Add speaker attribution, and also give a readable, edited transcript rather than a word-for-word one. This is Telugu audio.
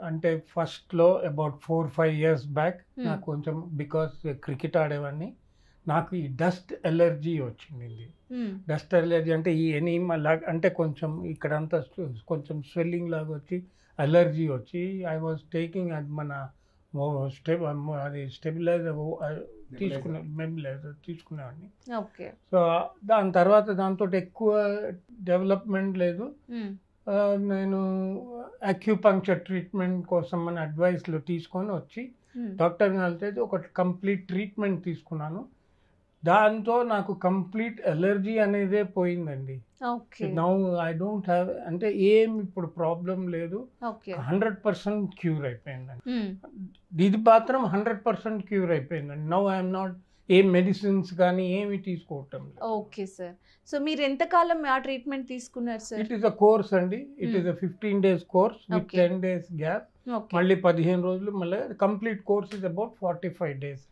Speaker 1: అంటే ఫస్ట్‌లో అబౌట్ 4, 5 ఇయర్స్ బ్యాక్
Speaker 2: హ్మ్.
Speaker 1: నాకు కొంచెం బికాస్ క్రికెట్ ఆడేవాడిని. నాకు ఈ డస్ట్ అలర్జీ వచ్చిండింది.
Speaker 2: హ్మ్.
Speaker 1: డస్ట్ అలర్జీ అంటే ఈ ఎనీమా లాగా అంటే కొంచెం ఇక్కడంతా కొంచెం స్వెల్లింగ్ లాగా వచ్చి అలర్జీ వచ్చి ఐ వాజ్ టేకింగ్ అది మన అది స్టెబిలైజర్ తీసుకునే నెబులైజర్ తీసుకునేవాడిని.
Speaker 2: ఓకే.
Speaker 1: సో, దాని తర్వాత దాంతోటి ఎక్కువ డెవలప్‌మెంట్ లేదు.
Speaker 2: హ్మ్.
Speaker 1: నేను అక్యుపంక్చర్ ట్రీట్మెంట్ కోసం అని అడ్వైస్‌లు తీసుకొని వచ్చి
Speaker 2: హ్మ్.
Speaker 1: డాక్టర్‌ని కలిస్తే ఒక కంప్లీట్ ట్రీట్మెంట్ తీసుకున్నాను. దాంతో నాకు కంప్లీట్ అలర్జీ అనేదే పోయిందండి.
Speaker 2: Okay.
Speaker 1: Now I don't have అంటే ఏం ఇప్పుడు ప్రాబ్లమ్ లేదు.
Speaker 2: ఓకే.
Speaker 1: 100% క్యూర్ అయిపోయిందండి.
Speaker 2: హ్మ్.
Speaker 1: ఇది మాత్రం 100% క్యూర్ అయిపోయిందండి. Now I am not a medicines కానీ ఏమి తీసుకోవటం లేదు.
Speaker 2: Okay sir. సో మీరు ఎంత కాలం ఆ ట్రీట్మెంట్ తీసుకున్నారు sir?
Speaker 1: It is a course అండి. It is a 15 days course with
Speaker 2: okay.
Speaker 1: 10 days gap.
Speaker 2: Okay.
Speaker 1: మళ్ళీ 15 రోజులు మళ్ళీ complete course is about 45 days.